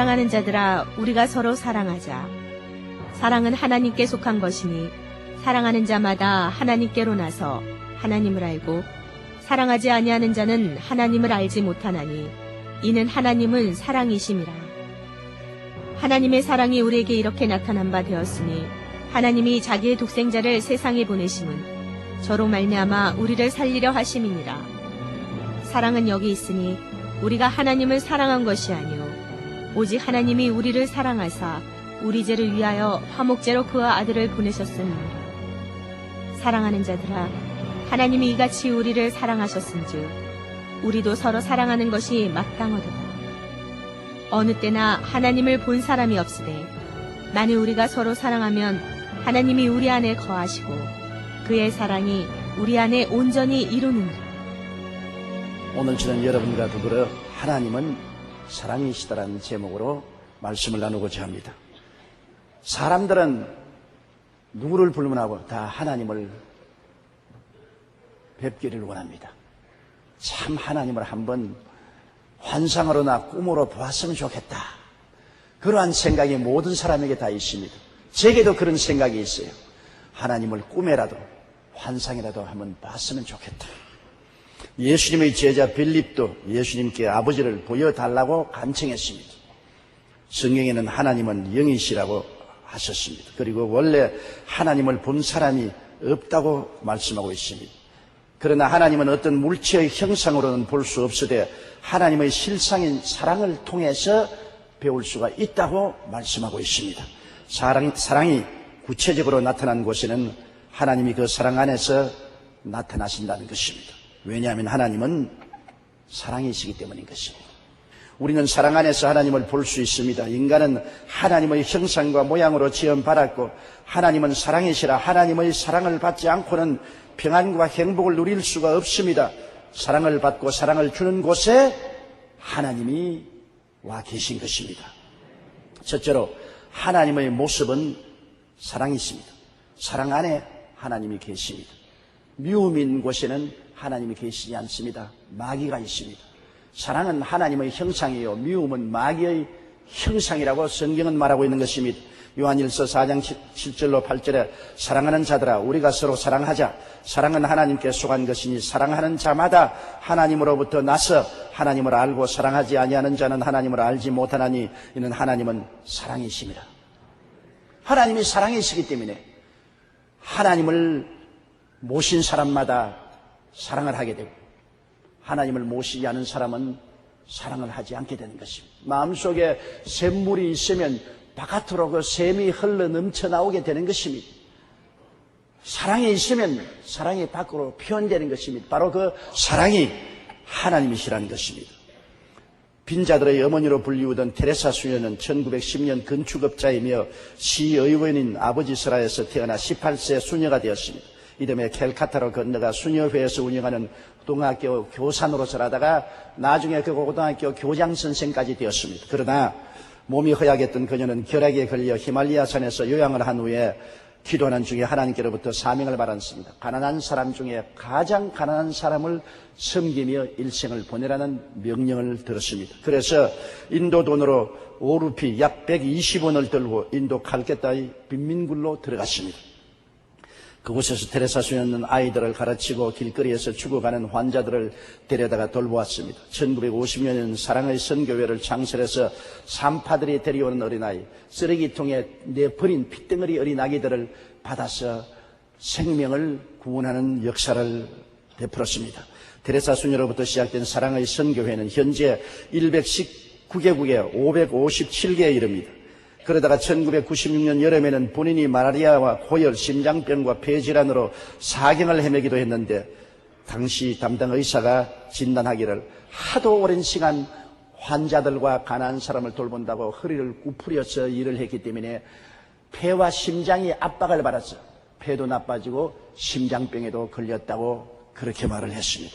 사랑하는 자들아, 우리가 서로 사랑하자. 사랑은 하나님께 속한 것이니 사랑하는 자마다 하나님께로 나서 하나님을 알고 사랑하지 아니하는 자는 하나님을 알지 못하나니 이는 하나님은 사랑이심이라. 하나님의 사랑이 우리에게 이렇게 나타난 바 되었으니 하나님이 자기의 독생자를 세상에 보내심은 저로 말미암아 우리를 살리려 하심이니라. 사랑은 여기 있으니 우리가 하나님을 사랑한 것이 아니오 오직 하나님이 우리를 사랑하사 우리 죄를 위하여 화목제로 그와 아들을 보내셨음이니라. 사랑하는 자들아, 하나님이 이같이 우리를 사랑하셨은즉 우리도 서로 사랑하는 것이 마땅하도다. 어느 때나 하나님을 본 사람이 없으되 만일 우리가 서로 사랑하면 하나님이 우리 안에 거하시고 그의 사랑이 우리 안에 온전히 이루느니라. 오늘 저는 여러분과 더불어 하나님은 사랑이시다라는 제목으로 말씀을 나누고자 합니다. 사람들은 누구를 불문하고 다 하나님을 뵙기를 원합니다. 참 하나님을 한번 환상으로나 꿈으로 보았으면 좋겠다. 그러한 생각이 모든 사람에게 다 있습니다. 제게도 그런 생각이 있어요. 하나님을 꿈에라도 환상이라도 한번 봤으면 좋겠다. 예수님의 제자 빌립도 예수님께 아버지를 보여달라고 간청했습니다. 성경에는 하나님은 영이시라고 하셨습니다. 그리고 원래 하나님을 본 사람이 없다고 말씀하고 있습니다. 그러나 하나님은 어떤 물체의 형상으로는 볼 수 없으되 하나님의 실상인 사랑을 통해서 배울 수가 있다고 말씀하고 있습니다. 사랑이 구체적으로 나타난 곳에는 하나님이 그 사랑 안에서 나타나신다는 것입니다. 왜냐하면 하나님은 사랑이시기 때문인 것입니다. 우리는 사랑 안에서 하나님을 볼 수 있습니다. 인간은 하나님의 형상과 모양으로 지음받았고 하나님은 사랑이시라 하나님의 사랑을 받지 않고는 평안과 행복을 누릴 수가 없습니다. 사랑을 받고 사랑을 주는 곳에 하나님이 와 계신 것입니다. 첫째로 하나님의 모습은 사랑이십니다. 사랑 안에 하나님이 계십니다. 미움인 곳에는 하나님이 계시지 않습니다. 마귀가 있습니다. 사랑은 하나님의 형상이요 미움은 마귀의 형상이라고 성경은 말하고 있는 것입니다. 요한일서 4장 7절로 8절에 사랑하는 자들아 우리가 서로 사랑하자. 사랑은 하나님께 속한 것이니 사랑하는 자마다 하나님으로부터 나서 하나님을 알고 사랑하지 아니하는 자는 하나님을 알지 못하나니 이는 하나님은 사랑이십니다. 하나님이 사랑이시기 때문에 하나님을 모신 사람마다 사랑을 하게 되고 하나님을 모시지 않은 사람은 사랑을 하지 않게 되는 것입니다. 마음속에 샘물이 있으면 바깥으로 그 샘이 흘러 넘쳐 나오게 되는 것입니다. 사랑이 있으면 사랑이 밖으로 표현되는 것입니다. 바로 그 사랑이 하나님이시라는 것입니다. 빈자들의 어머니로 불리우던 테레사 수녀는 1910년 건축업자이며 시의원인 아버지 설하에서 태어나 18세 수녀가 되었습니다. 이듬해 캘카타로 건너가 수녀회에서 운영하는 고등학교 교사노로 살아다가 나중에 그 고등학교 교장 선생까지 되었습니다. 그러나 몸이 허약했던 그녀는 결핵에 걸려 히말리아산에서 요양을 한 후에 기도하는 중에 하나님께로부터 사명을 받았습니다. 가난한 사람 중에 가장 가난한 사람을 섬기며 일생을 보내라는 명령을 들었습니다. 그래서 인도 돈으로 5루피 약 120원을 들고 인도 칼케타의 빈민굴로 들어갔습니다. 그곳에서 테레사 수녀는 아이들을 가르치고 길거리에서 죽어가는 환자들을 데려다가 돌보았습니다. 1950년에는 사랑의 선교회를 창설해서 산파들이 데려오는 어린아이, 쓰레기통에 내버린 핏덩어리 어린아기들을 받아서 생명을 구원하는 역사를 베풀었습니다. 테레사 수녀로부터 시작된 사랑의 선교회는 현재 119개국에 557개에 이릅니다. 그러다가 1996년 여름에는 본인이 마라리아와 고열, 심장병과 폐질환으로 사경을 헤매기도 했는데 당시 담당 의사가 진단하기를 하도 오랜 시간 환자들과 가난한 사람을 돌본다고 허리를 구부려서 일을 했기 때문에 폐와 심장이 압박을 받았어. 폐도 나빠지고 심장병에도 걸렸다고 그렇게 말을 했습니다.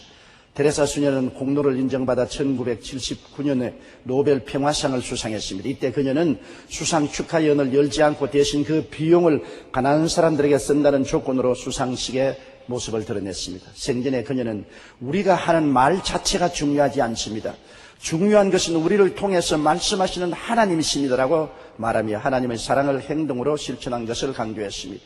테레사 수녀는 공로를 인정받아 1979년에 노벨 평화상을 수상했습니다. 이때 그녀는 수상 축하연을 열지 않고 대신 그 비용을 가난한 사람들에게 쓴다는 조건으로 수상식의 모습을 드러냈습니다. 생전에 그녀는 우리가 하는 말 자체가 중요하지 않습니다. 중요한 것은 우리를 통해서 말씀하시는 하나님이십니다라고 말하며 하나님의 사랑을 행동으로 실천한 것을 강조했습니다.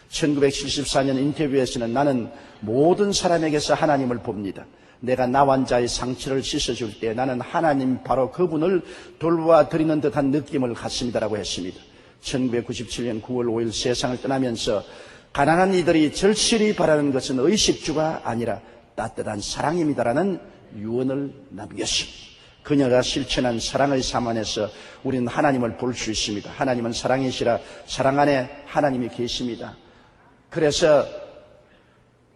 1974년 인터뷰에서는 나는 모든 사람에게서 하나님을 봅니다. 내가 나 환자의 상처를 씻어줄 때 나는 하나님 바로 그분을 돌보아드리는 듯한 느낌을 갖습니다라고 했습니다. 1997년 9월 5일 세상을 떠나면서 가난한 이들이 절실히 바라는 것은 의식주가 아니라 따뜻한 사랑입니다라는 유언을 남겼습니다. 그녀가 실천한 사랑의 삶 안에서 우리는 하나님을 볼 수 있습니다. 하나님은 사랑이시라 사랑 안에 하나님이 계십니다. 그래서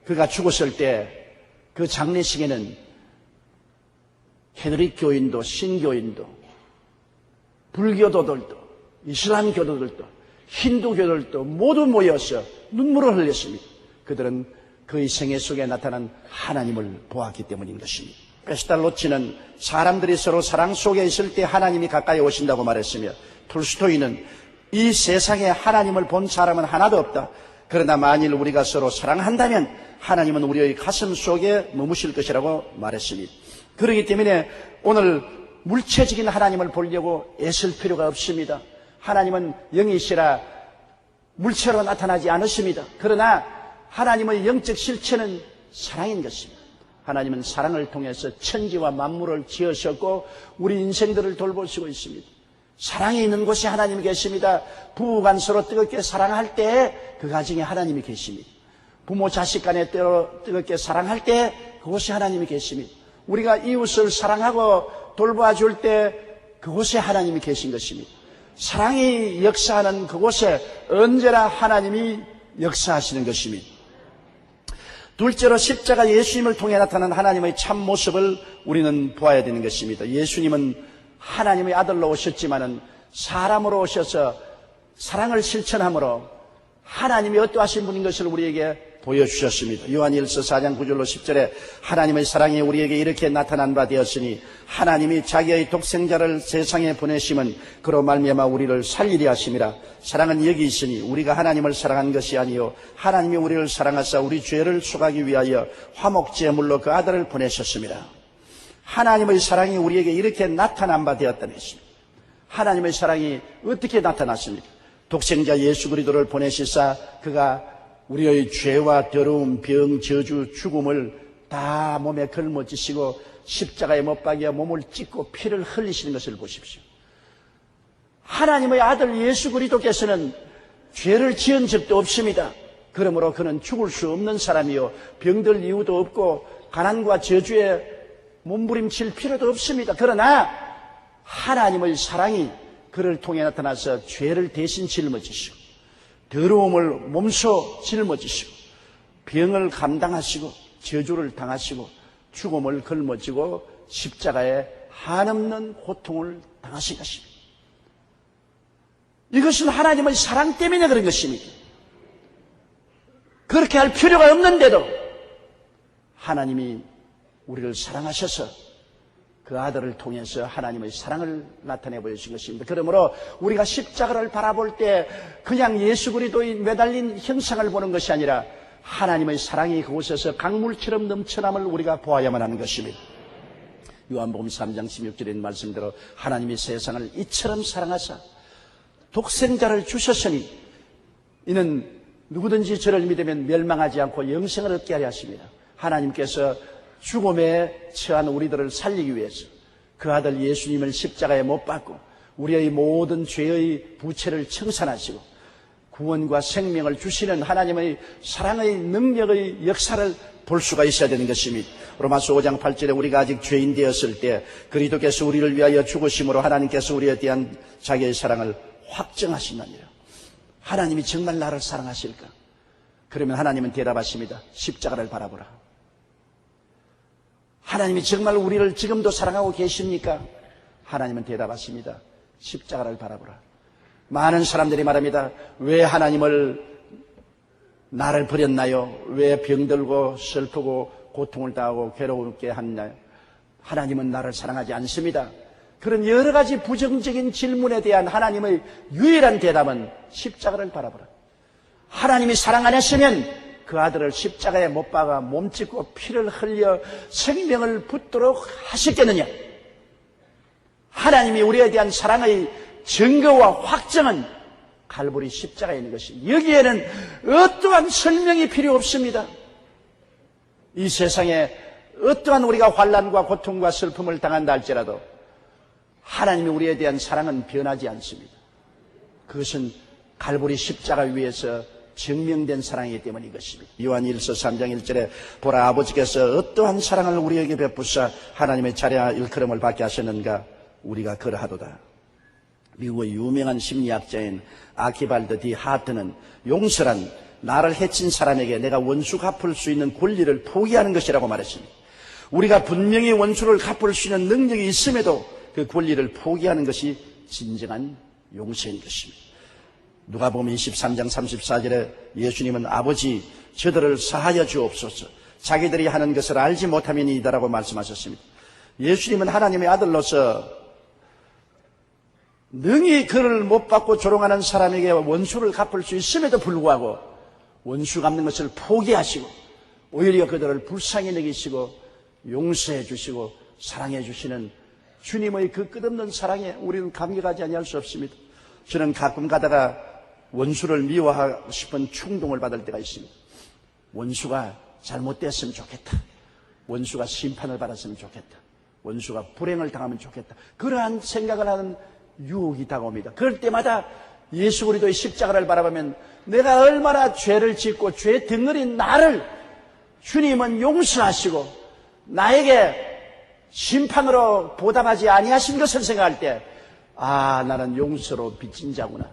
그가 죽었을 때 그 장례식에는 캐톨릭 교인도 신교인도 불교도들도 이슬람 교도들도 힌두교들도 모두 모여서 눈물을 흘렸습니다. 그들은 그의 생애 속에 나타난 하나님을 보았기 때문인 것입니다. 페스탈로치는 사람들이 서로 사랑 속에 있을 때 하나님이 가까이 오신다고 말했으며 톨스토이는 이 세상에 하나님을 본 사람은 하나도 없다. 그러나 만일 우리가 서로 사랑한다면 하나님은 우리의 가슴 속에 머무실 것이라고 말했습니다. 그렇기 때문에 오늘 물체적인 하나님을 보려고 애쓸 필요가 없습니다. 하나님은 영이시라 물체로 나타나지 않으십니다. 그러나 하나님의 영적 실체는 사랑인 것입니다. 하나님은 사랑을 통해서 천지와 만물을 지으셨고 우리 인생들을 돌보시고 있습니다. 사랑이 있는 곳에 하나님이 계십니다. 부부간 서로 뜨겁게 사랑할 때 그 가정에 하나님이 계십니다. 부모 자식 간에 뜨겁게 사랑할 때 그곳에 하나님이 계십니다. 우리가 이웃을 사랑하고 돌봐줄 때 그곳에 하나님이 계신 것입니다. 사랑이 역사하는 그곳에 언제나 하나님이 역사하시는 것입니다. 둘째로 십자가 예수님을 통해 나타난 하나님의 참 모습을 우리는 보아야 되는 것입니다. 예수님은 하나님의 아들로 오셨지만은 사람으로 오셔서 사랑을 실천함으로 하나님이 어떠하신 분인 것을 우리에게 보여주셨습니다. 요한일서 4장 9절로 10절에 하나님의 사랑이 우리에게 이렇게 나타난 바 되었으니 하나님이 자기의 독생자를 세상에 보내심은 그로 말미암아 우리를 살리려 하심이라. 사랑은 여기 있으니 우리가 하나님을 사랑한 것이 아니요 하나님이 우리를 사랑하사 우리 죄를 속하기 위하여 화목제물로 그 아들을 보내셨습니다. 하나님의 사랑이 우리에게 이렇게 나타난 바 되었다는 것입니다. 하나님의 사랑이 어떻게 나타났습니까? 독생자 예수 그리스도를 보내시사 그가 우리의 죄와 더러움, 병, 저주, 죽음을 다 몸에 걸머지시고 십자가에 못 박여 몸을 찢고 피를 흘리시는 것을 보십시오. 하나님의 아들 예수 그리스도께서는 죄를 지은 적도 없습니다. 그러므로 그는 죽을 수 없는 사람이요 병들 이유도 없고 가난과 저주에 몸부림칠 필요도 없습니다. 그러나 하나님의 사랑이 그를 통해 나타나서 죄를 대신 짊어지시고 더러움을 몸소 짊어지시고 병을 감당하시고 저주를 당하시고 죽음을 걸머지고 십자가에 한없는 고통을 당하신 것입니다. 이것은 하나님의 사랑 때문에 그런 것입니다. 그렇게 할 필요가 없는데도 하나님이 우리를 사랑하셔서 그 아들을 통해서 하나님의 사랑을 나타내 보여주신 것입니다. 그러므로 우리가 십자가를 바라볼 때 그냥 예수 그리스도의 매달린 형상을 보는 것이 아니라 하나님의 사랑이 그곳에서 강물처럼 넘쳐남을 우리가 보아야만 하는 것입니다. 요한복음 3장 16절에 말씀대로 하나님이 세상을 이처럼 사랑하사 독생자를 주셨으니 이는 누구든지 저를 믿으면 멸망하지 않고 영생을 얻게 하려 하십니다. 하나님께서 죽음에 처한 우리들을 살리기 위해서 그 아들 예수님을 십자가에 못 박고 우리의 모든 죄의 부채를 청산하시고 구원과 생명을 주시는 하나님의 사랑의 능력의 역사를 볼 수가 있어야 되는 것입니다. 로마서 5장 8절에 우리가 아직 죄인 되었을 때 그리스도께서 우리를 위하여 죽으심으로 하나님께서 우리에 대한 자기의 사랑을 확정하신다니라. 하나님이 정말 나를 사랑하실까? 그러면 하나님은 대답하십니다. 십자가를 바라보라. 하나님이 정말 우리를 지금도 사랑하고 계십니까? 하나님은 대답하십니다. 십자가를 바라보라. 많은 사람들이 말합니다. 왜 하나님을 나를 버렸나요? 왜 병들고 슬프고 고통을 당하고 괴롭게 했나요? 하나님은 나를 사랑하지 않습니다. 그런 여러 가지 부정적인 질문에 대한 하나님의 유일한 대답은 십자가를 바라보라. 하나님이 사랑 안 했으면 그 아들을 십자가에 못 박아 몸짓고 피를 흘려 생명을 붙도록 하셨겠느냐? 하나님이 우리에 대한 사랑의 증거와 확정은 갈보리 십자가에 있는 것이, 여기에는 어떠한 설명이 필요 없습니다. 이 세상에 어떠한 우리가 환난과 고통과 슬픔을 당한다 할지라도 하나님이 우리에 대한 사랑은 변하지 않습니다. 그것은 갈보리 십자가 위에서 증명된 사랑이기 때문인 것입니다. 요한일서 3장 1절에 보라, 아버지께서 어떠한 사랑을 우리에게 베푸사 하나님의 자녀 일컬음을 받게 하셨는가, 우리가 그러하도다. 미국의 유명한 심리학자인 아키발드 디 하트는 용서란 나를 해친 사람에게 내가 원수 갚을 수 있는 권리를 포기하는 것이라고 말했습니다. 우리가 분명히 원수를 갚을 수 있는 능력이 있음에도 그 권리를 포기하는 것이 진정한 용서인 것입니다. 누가복음 23장 34절에 예수님은 아버지, 저들을 사하여 주옵소서, 자기들이 하는 것을 알지 못함이니이다라고 말씀하셨습니다. 예수님은 하나님의 아들로서 능히 그를 못 받고 조롱하는 사람에게 원수를 갚을 수 있음에도 불구하고 원수 갚는 것을 포기하시고 오히려 그들을 불쌍히 여기시고 용서해 주시고 사랑해 주시는 주님의 그 끝없는 사랑에 우리는 감격하지 아니할 수 없습니다. 저는 가끔 가다가 원수를 미워하고 싶은 충동을 받을 때가 있습니다. 원수가 잘못됐으면 좋겠다. 원수가 심판을 받았으면 좋겠다. 원수가 불행을 당하면 좋겠다. 그러한 생각을 하는 유혹이 다가옵니다. 그럴 때마다 예수 그리스도의 십자가를 바라보면 내가 얼마나 죄를 짓고 죄 덩어리인 나를 주님은 용서하시고 나에게 심판으로 보답하지 아니하신 것을 생각할 때, 아, 나는 용서로 빚진 자구나.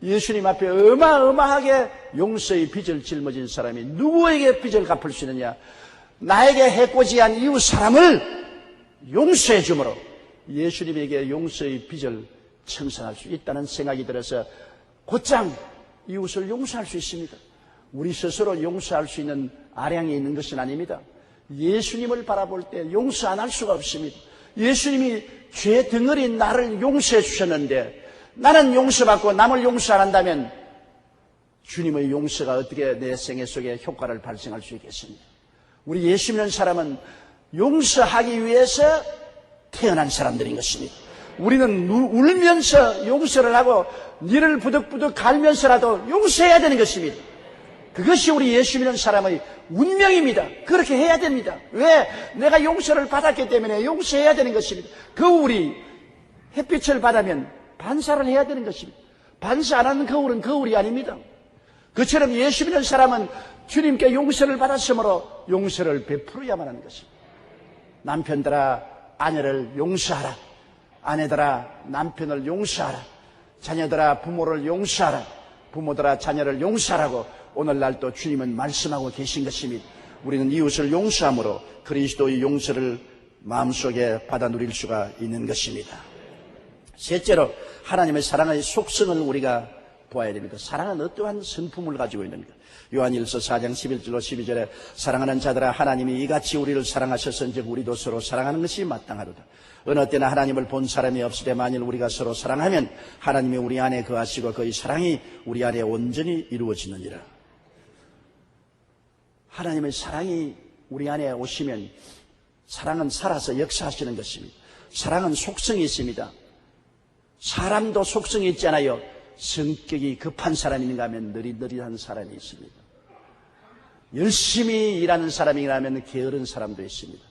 예수님 앞에 어마어마하게 용서의 빚을 짊어진 사람이 누구에게 빚을 갚을 수 있느냐? 나에게 해코지한 이웃 사람을 용서해 주므로 예수님에게 용서의 빚을 청산할 수 있다는 생각이 들어서 곧장 이웃을 용서할 수 있습니다. 우리 스스로 용서할 수 있는 아량이 있는 것은 아닙니다. 예수님을 바라볼 때 용서 안 할 수가 없습니다. 예수님이 죄 덩어리인 나를 용서해 주셨는데 나는 용서받고 남을 용서 안 한다면 주님의 용서가 어떻게 내 생애 속에 효과를 발생할 수 있겠습니까? 우리 예수 믿는 사람은 용서하기 위해서 태어난 사람들인 것입니다. 우리는 울면서 용서를 하고 니를 부득부득 갈면서라도 용서해야 되는 것입니다. 그것이 우리 예수 믿는 사람의 운명입니다. 그렇게 해야 됩니다. 왜? 내가 용서를 받았기 때문에 용서해야 되는 것입니다. 거울이 햇빛을 받으면 반사를 해야 되는 것입니다. 반사 안 하는 거울은 거울이 아닙니다. 그처럼 예수 믿는 사람은 주님께 용서를 받았으므로 용서를 베풀어야만 하는 것입니다. 남편들아 아내를 용서하라. 아내들아 남편을 용서하라. 자녀들아 부모를 용서하라. 부모들아 자녀를 용서하라고 오늘날 또 주님은 말씀하고 계신 것입니다. 우리는 이웃을 용서함으로 그리스도의 용서를 마음속에 받아 누릴 수가 있는 것입니다. 셋째로 하나님의 사랑의 속성을 우리가 보아야 됩니다. 사랑은 어떠한 성품을 가지고 있는가? 요한일서 4장 11절로 12절에 사랑하는 자들아 하나님이 이같이 우리를 사랑하셨은즉 우리도 서로 사랑하는 것이 마땅하도다. 어느 때나 하나님을 본 사람이 없을 때 만일 우리가 서로 사랑하면 하나님이 우리 안에 거하시고 그의 사랑이 우리 안에 온전히 이루어지느니라. 하나님의 사랑이 우리 안에 오시면 사랑은 살아서 역사하시는 것입니다. 사랑은 속성이 있습니다. 사람도 속성이 있잖아요. 성격이 급한 사람이 있는가 하면 느릿느릿한 사람이 있습니다. 열심히 일하는 사람이라면 게으른 사람도 있습니다.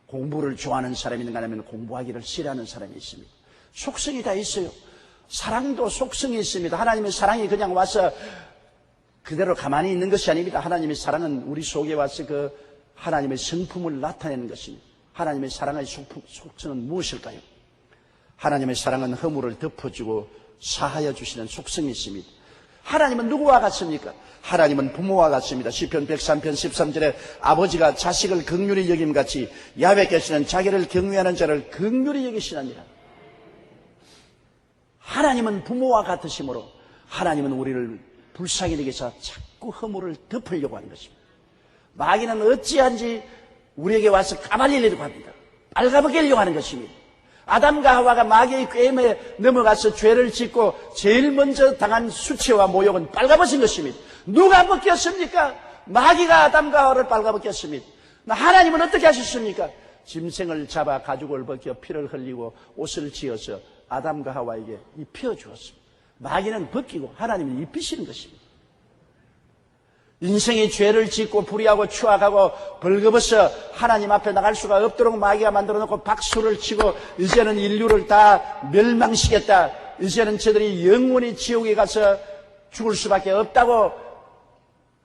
공부를 좋아하는 사람이 있는가 하면 공부하기를 싫어하는 사람이 있습니다. 속성이 다 있어요. 사랑도 속성이 있습니다. 하나님의 사랑이 그냥 와서 그대로 가만히 있는 것이 아닙니다. 하나님의 사랑은 우리 속에 와서 그 하나님의 성품을 나타내는 것입니다. 하나님의 사랑의 속성은 무엇일까요? 하나님의 사랑은 허물을 덮어주고 사하여 주시는 속성이 있습니다. 하나님은 누구와 같습니까? 하나님은 부모와 같습니다. 시편 103편 13절에 아버지가 자식을 긍휼히 여김같이 야훼께서는 자기를 경외하는 자를 긍휼히 여기시느니라. 하나님은 부모와 같으시므로 하나님은 우리를 불쌍히 여기서 자꾸 허물을 덮으려고 하는 것입니다. 마귀는 어찌한지 우리에게 와서 까발리려고 합니다. 빨가벗기려고 하는 것입니다. 아담과 하와가 마귀의 꾀임에 넘어가서 죄를 짓고 제일 먼저 당한 수치와 모욕은 빨가벗은 것입니다. 누가 벗겼습니까? 마귀가 아담과 하와를 빨가벗겼습니다. 하나님은 어떻게 하셨습니까? 짐승을 잡아 가죽을 벗겨 피를 흘리고 옷을 지어서 아담과 하와에게 입혀 주었습니다. 마귀는 벗기고 하나님은 입히시는 것입니다. 인생이 죄를 짓고 불의하고 추악하고 벌거벗어 하나님 앞에 나갈 수가 없도록 마귀가 만들어 놓고 박수를 치고 이제는 인류를 다 멸망시켰다. 이제는 저들이 영원히 지옥에 가서 죽을 수밖에 없다고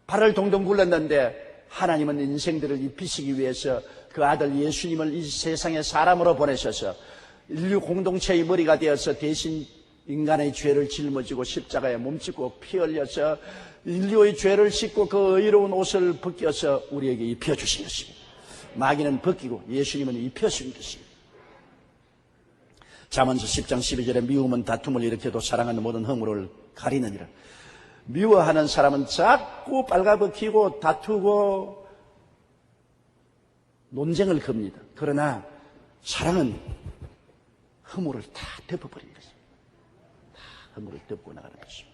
발을 동동 굴렀는데 하나님은 인생들을 입히시기 위해서 그 아들 예수님을 이 세상에 사람으로 보내셔서 인류 공동체의 머리가 되어서 대신 인간의 죄를 짊어지고 십자가에 몸짓고 피 흘려서 인류의 죄를 씻고 그 의로운 옷을 벗겨서 우리에게 입혀주신 것입니다. 마귀는 벗기고 예수님은 입혀주신 것입니다. 잠언서 10장 12절에 미움은 다툼을 일으켜도 사랑하는 모든 허물을 가리느니라. 미워하는 사람은 자꾸 빨가벗기고 다투고 논쟁을 겁니다. 그러나 사랑은 허물을 다 덮어버리는 것입니다. 다 허물을 덮고 나가는 것입니다.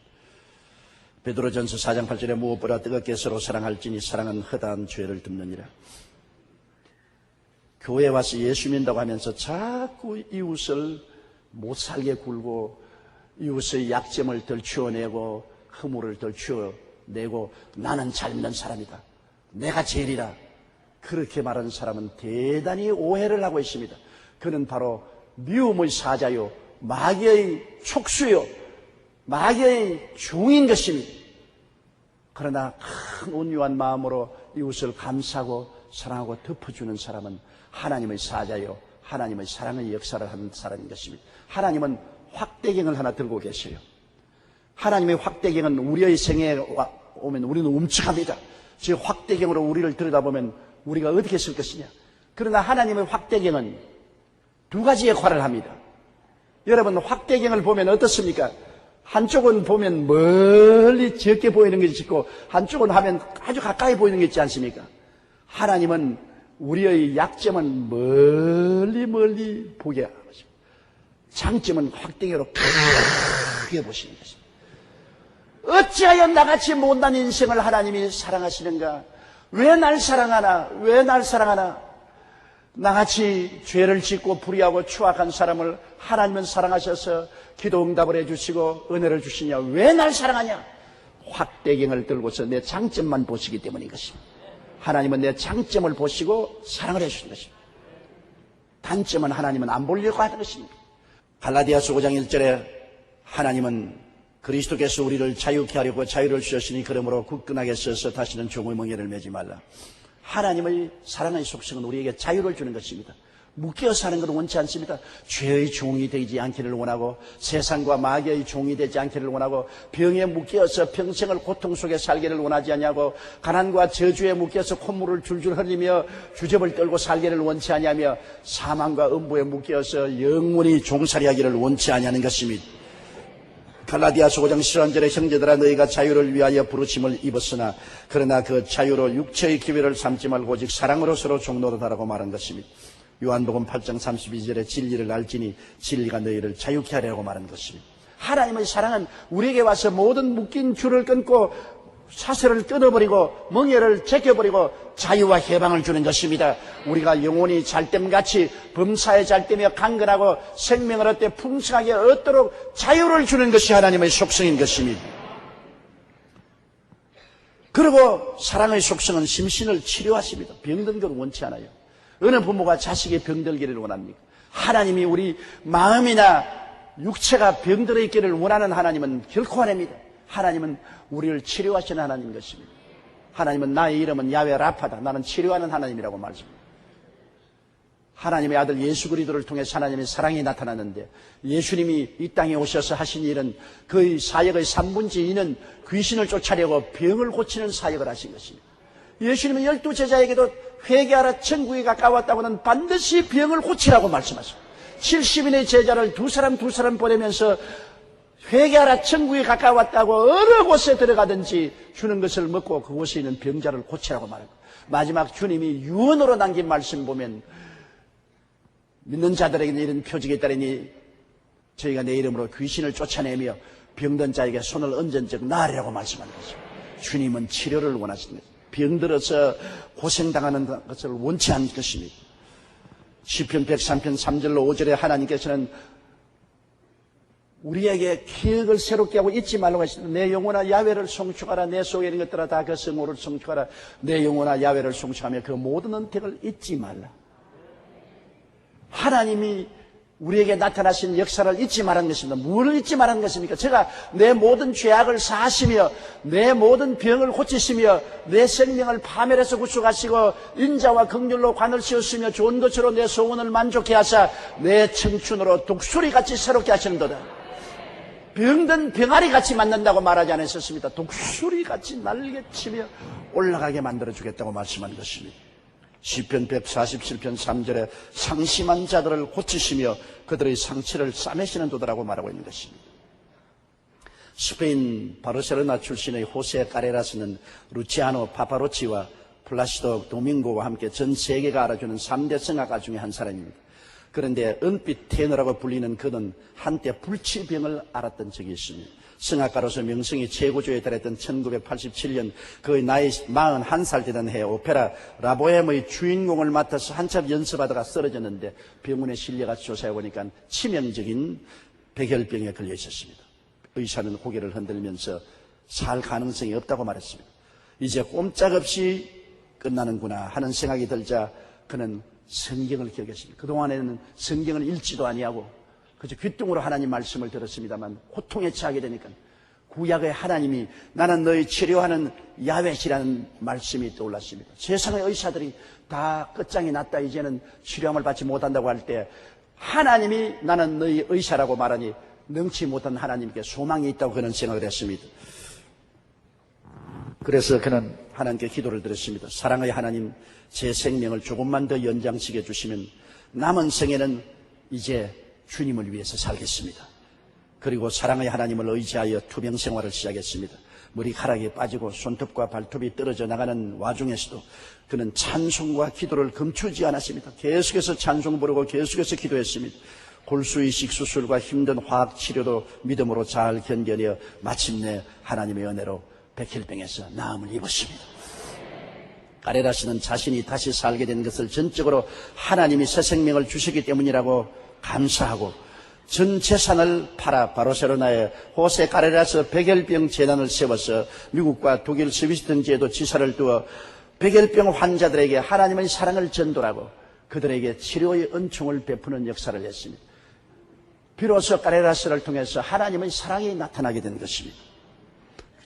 베드로전서 4장 8절에 무엇보다 뜨겁게 서로 사랑할지니 사랑은 허다한 죄를 덮느니라. 교회에 와서 예수 믿는다고 하면서 자꾸 이웃을 못 살게 굴고 이웃의 약점을 덜치워내고 허물을 덜치워내고 나는 잘 믿는 사람이다. 내가 제일이다. 그렇게 말하는 사람은 대단히 오해를 하고 있습니다. 그는 바로 미움의 사자요, 마귀의 촉수요, 마귀의 종인 것입니다. 그러나 큰 온유한 마음으로 이웃을 감싸고 사랑하고 덮어주는 사람은 하나님의 사자요, 하나님의 사랑의 역사를 하는 사람인 것입니다. 하나님은 확대경을 하나 들고 계세요. 하나님의 확대경은 우리의 생애에 오면 우리는 움츠합니다. 저 확대경으로 우리를 들여다보면 우리가 어떻게 쓸 것이냐. 그러나 하나님의 확대경은 두 가지 역할을 합니다. 여러분, 확대경을 보면 어떻습니까? 한쪽은 보면 멀리 적게 보이는 게 있고 한쪽은 하면 아주 가까이 보이는 게 있지 않습니까? 하나님은 우리의 약점은 멀리 보게 하는 것입니다. 장점은 확대경으로 크게 보시는 것입니다. 어찌하여 나같이 못난 인생을 하나님이 사랑하시는가? 왜 날 사랑하나? 왜 날 사랑하나? 나같이 죄를 짓고 불의하고 추악한 사람을 하나님은 사랑하셔서 기도 응답을 해주시고 은혜를 주시냐? 왜 날 사랑하냐? 확대경을 들고서 내 장점만 보시기 때문인 것입니다. 하나님은 내 장점을 보시고 사랑을 해주시는 것입니다. 단점은 하나님은 안 보려고 하는 것입니다. 갈라디아서 5장 1절에 하나님은 그리스도께서 우리를 자유케 하려고 자유를 주셨으니 그러므로 굳건하게 서서 다시는 종의 멍에를 매지 말라. 하나님의 사랑의 속성은 우리에게 자유를 주는 것입니다. 묶여 사는 것은 원치 않습니다. 죄의 종이 되지 않기를 원하고 세상과 마귀의 종이 되지 않기를 원하고 병에 묶여서 평생을 고통 속에 살기를 원하지 않냐고 가난과 저주에 묶여서 콧물을 줄줄 흘리며 주접을 떨고 살기를 원치 않냐며 사망과 음부에 묶여서 영원히 종살이하기를 원치 않냐는 것입니다. 갈라디아서 5장 11절에 형제들아 너희가 자유를 위하여 부르심을 입었으나 그러나 그 자유로 육체의 기회를 삼지 말고 오직 사랑으로 서로 종노릇하라고 말한 것입니다. 요한복음 8장 32절에 진리를 알지니 진리가 너희를 자유케 하려고 말한 것입니다. 하나님의 사랑은 우리에게 와서 모든 묶인 줄을 끊고 사슬을 끊어버리고 멍에를 제껴버리고 자유와 해방을 주는 것입니다. 우리가 영혼이 잘됨같이 범사에 잘되며 강건하고 생명을 얻되 풍성하게 얻도록 자유를 주는 것이 하나님의 속성인 것입니다. 그리고 사랑의 속성은 심신을 치료하십니다. 병든 걸 원치 않아요. 어느 부모가 자식이 병들기를 원합니까? 하나님이 우리 마음이나 육체가 병들어 있기를 원하는 하나님은 결코 안 합니다. 하나님은 우리를 치료하시는 하나님인 것입니다. 하나님은 나의 이름은 야훼 라파다. 나는 치료하는 하나님이라고 말씀합니다. 하나님의 아들 예수 그리스도를 통해서 하나님의 사랑이 나타났는데 예수님이 이 땅에 오셔서 하신 일은 그의 사역의 3분의 2는 귀신을 쫓아내고 병을 고치는 사역을 하신 것입니다. 예수님은 12제자에게도 회개하라 천국이 가까웠다고는 반드시 병을 고치라고 말씀하십니다. 70인의 제자를 두 사람 보내면서 회개하라 천국이 가까웠다고 어느 곳에 들어가든지 주는 것을 먹고 그곳에 있는 병자를 고치라고 말합니다. 마지막 주님이 유언으로 남긴 말씀 보면 믿는 자들에게는 이런 표적이 따르니 저희가 내 이름으로 귀신을 쫓아내며 병든 자에게 손을 얹은 적 나으리라고 말씀하는 것입니다. 주님은 치료를 원하시는 것입니다. 병들어서 고생당하는 것을 원치 않는 것입니다. 시편 103편 3절로 5절에 하나님께서는 우리에게 기억을 새롭게 하고 잊지 말라고 하시는데, 내 영혼아 야훼를 송축하라. 내 속에 있는 것들아 다 그 성호를 송축하라. 내 영혼아 야훼를 송축하며 그 모든 은택을 잊지 말라. 하나님이 우리에게 나타나신 역사를 잊지 말라는 것입니다. 무엇을 잊지 말라는 것입니까? 제가 내 모든 죄악을 사하시며 내 모든 병을 고치시며 내 생명을 파멸해서 구속하시고 인자와 긍휼로 관을 씌우시며 좋은 것으로 내 소원을 만족해 하사 내 청춘으로 독수리같이 새롭게 하시는도다. 병든 병아리같이 만든다고 말하지 않으셨습니다. 독수리같이 날개치며 올라가게 만들어주겠다고 말씀한 것입니다. 시편 147편 3절에 상심한 자들을 고치시며 그들의 상처를 싸매시는 도다라고 말하고 있는 것입니다. 스페인 바르셀로나 출신의 호세 까레라스는 루치아노 파파로치와 플라시도 도밍고와 함께 전 세계가 알아주는 3대 성악가 중에 한 사람입니다. 그런데 은빛 테너라고 불리는 그는 한때 불치병을 앓았던 적이 있습니다. 성악가로서 명성이 최고조에 달했던 1987년 그의 나이 41살 되던 해 오페라 라보엠의 주인공을 맡아서 한참 연습하다가 쓰러졌는데 병원에 실려가서 조사해 보니까 치명적인 백혈병에 걸려 있었습니다. 의사는 고개를 흔들면서 살 가능성이 없다고 말했습니다. 이제 꼼짝없이 끝나는구나 하는 생각이 들자 그는 성경을 기억했습니다. 그동안에는 성경을 읽지도 아니하고 그저 귀뚱으로 하나님 말씀을 들었습니다만 고통에 처하게 되니까 구약의 하나님이 나는 너희 치료하는 야훼시라는 말씀이 떠올랐습니다. 세상의 의사들이 다 끝장이 났다 이제는 치료함을 받지 못한다고 할 때 하나님이 나는 너희 의사라고 말하니 능치 못한 하나님께 소망이 있다고 그는 생각을 했습니다. 그래서 그는 하나님께 기도를 드렸습니다. 사랑의 하나님, 제 생명을 조금만 더 연장시켜 주시면 남은 생에는 이제 주님을 위해서 살겠습니다. 그리고 사랑의 하나님을 의지하여 투병 생활을 시작했습니다. 머리카락이 빠지고 손톱과 발톱이 떨어져 나가는 와중에서도 그는 찬송과 기도를 감추지 않았습니다. 계속해서 찬송 부르고 계속해서 기도했습니다. 골수이식 수술과 힘든 화학치료도 믿음으로 잘 견뎌내어 마침내 하나님의 은혜로 백혈병에서 나음을 입었습니다. 까레라스는 자신이 다시 살게 된 것을 전적으로 하나님이 새 생명을 주시기 때문이라고 감사하고 전 재산을 팔아 바르셀로나에 호세 까레라스 백혈병 재단을 세워서 미국과 독일 스위스 등지에도 지사를 두어 백혈병 환자들에게 하나님의 사랑을 전도하고 그들에게 치료의 은총을 베푸는 역사를 했습니다. 비로소 까레라스를 통해서 하나님의 사랑이 나타나게 된 것입니다.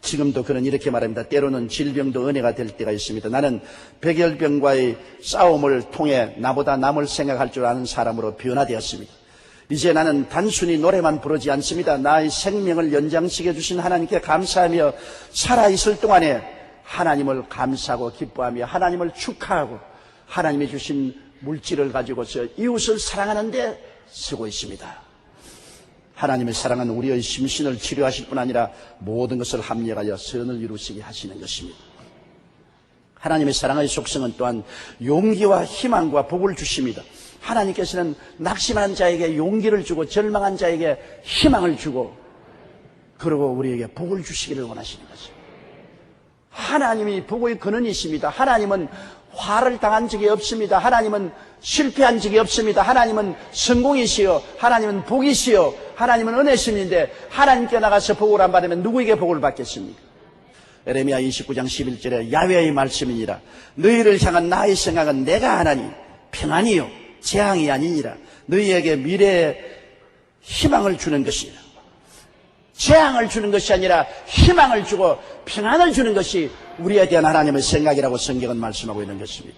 지금도 그는 이렇게 말합니다. 때로는 질병도 은혜가 될 때가 있습니다. 나는 백혈병과의 싸움을 통해 나보다 남을 생각할 줄 아는 사람으로 변화되었습니다. 이제 나는 단순히 노래만 부르지 않습니다. 나의 생명을 연장시켜 주신 하나님께 감사하며 살아있을 동안에 하나님을 감사하고 기뻐하며 하나님을 축하하고 하나님이 주신 물질을 가지고서 이웃을 사랑하는 데 쓰고 있습니다. 하나님의 사랑은 우리의 심신을 치료하실 뿐 아니라 모든 것을 합력하여 선을 이루시게 하시는 것입니다. 하나님의 사랑의 속성은 또한 용기와 희망과 복을 주십니다. 하나님께서는 낙심한 자에게 용기를 주고 절망한 자에게 희망을 주고 그리고 우리에게 복을 주시기를 원하시는 것입니다. 하나님이 복의 근원이십니다. 하나님은 화를 당한 적이 없습니다. 하나님은 실패한 적이 없습니다. 하나님은 성공이시요 하나님은 복이시요 하나님은 은혜심인데 하나님께 나가서 복을 안 받으면 누구에게 복을 받겠습니까? 에레미야 29장 11절에 야훼의 말씀이니라. 너희를 향한 나의 생각은 내가 하나니 평안이요 재앙이 아니니라. 너희에게 미래의 희망을 주는 것이라. 재앙을 주는 것이 아니라 희망을 주고 평안을 주는 것이 우리에 대한 하나님의 생각이라고 성경은 말씀하고 있는 것입니다.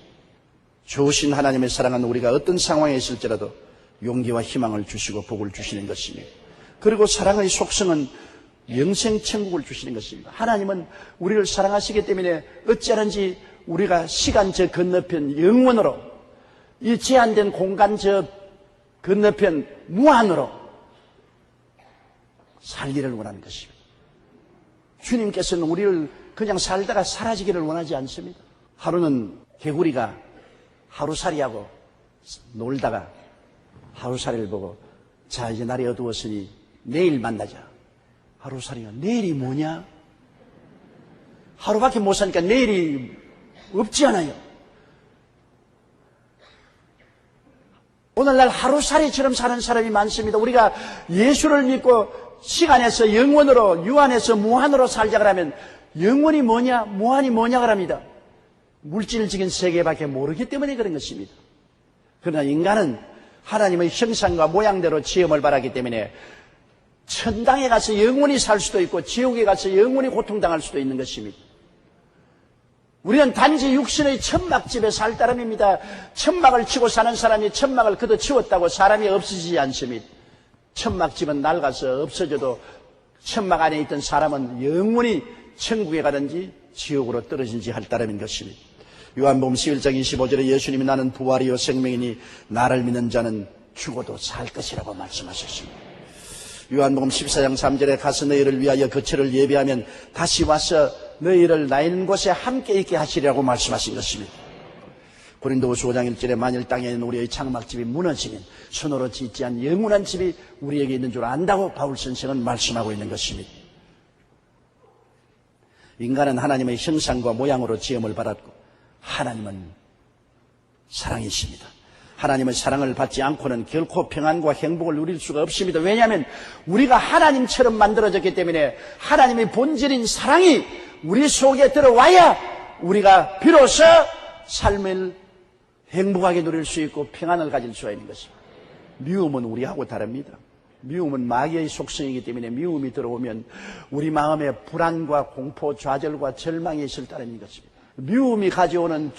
좋으신 하나님의 사랑은 우리가 어떤 상황에 있을지라도 용기와 희망을 주시고 복을 주시는 것입니다. 그리고 사랑의 속성은 영생 천국을 주시는 것입니다. 하나님은 우리를 사랑하시기 때문에 어찌하는지 우리가 시간 저 건너편 영원으로 이 제한된 공간 저 건너편 무한으로 살기를 원하는 것입니다. 주님께서는 우리를 그냥 살다가 사라지기를 원하지 않습니다. 하루는 개구리가 하루살이하고 놀다가 하루살이를 보고 자 이제 날이 어두웠으니 내일 만나자. 하루살이가 내일이 뭐냐? 하루밖에 못 사니까 내일이 없지 않아요. 오늘날 하루살이처럼 사는 사람이 많습니다. 우리가 예수를 믿고 시간에서 영원으로, 유한에서 무한으로 살자 그러면 영원이 뭐냐, 무한이 뭐냐 그럽니다. 물질적인 세계밖에 모르기 때문에 그런 것입니다. 그러나 인간은 하나님의 형상과 모양대로 지음을 받았기 때문에 천당에 가서 영원히 살 수도 있고 지옥에 가서 영원히 고통당할 수도 있는 것입니다. 우리는 단지 육신의 천막집에 살 따름입니다. 천막을 치고 사는 사람이 천막을 걷어치웠다고 사람이 없어지지 않습니다. 천막집은 낡아서 없어져도 천막 안에 있던 사람은 영원히 천국에 가든지 지옥으로 떨어진지 할 따름인 것입니다. 요한복음 11장 25절에 예수님이 나는 부활이요 생명이니 나를 믿는 자는 죽어도 살 것이라고 말씀하셨습니다. 요한복음 14장 3절에 가서 너희를 위하여 거처를 예비하면 다시 와서 너희를 나 있는 곳에 함께 있게 하시리라고 말씀하신 것입니다. 고린도후서 5장 1절에 만일 땅에 있는 우리의 장막집이 무너지면 손으로 짓지 않은 영원한 집이 우리에게 있는 줄 안다고 바울 선생은 말씀하고 있는 것입니다. 인간은 하나님의 형상과 모양으로 지음을 받았고 하나님은 사랑이십니다. 하나님의 사랑을 받지 않고는 결코 평안과 행복을 누릴 수가 없습니다. 왜냐하면 우리가 하나님처럼 만들어졌기 때문에 하나님의 본질인 사랑이 우리 속에 들어와야 우리가 비로소 삶을 행복하게 누릴 수 있고 평안을 가질 수가 있는 것입니다. 미움은 우리하고 다릅니다. 미움은 마귀의 속성이기 때문에 미움이 들어오면 우리 마음에 불안과 공포, 좌절과 절망이 있을 따름인 것입니다. 미움이 가져오는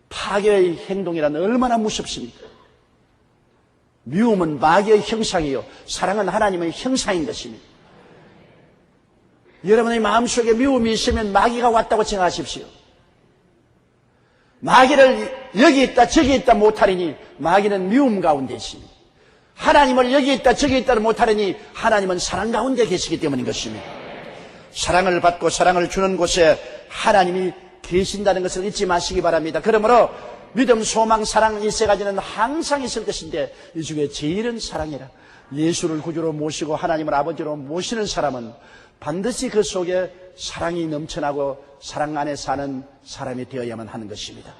파괴의 행동이란 얼마나 무섭습니까? 미움은 마귀의 형상이요 사랑은 하나님의 형상인 것입니다. 여러분의 마음속에 미움이 있으면 마귀가 왔다고 생각하십시오. 마귀를 여기 있다 저기 있다 못하리니 마귀는 미움 가운데 있습니다. 하나님을 여기 있다 저기 있다 못하리니 하나님은 사랑 가운데 계시기 때문인 것입니다. 사랑을 받고 사랑을 주는 곳에 하나님이 계신다는 것을 잊지 마시기 바랍니다. 그러므로 믿음, 소망, 사랑 이 세 가지는 항상 있을 것인데 이 중에 제일은 사랑이라. 예수를 구주로 모시고 하나님을 아버지로 모시는 사람은 반드시 그 속에 사랑이 넘쳐나고 사랑 안에 사는 사람이 되어야만 하는 것입니다.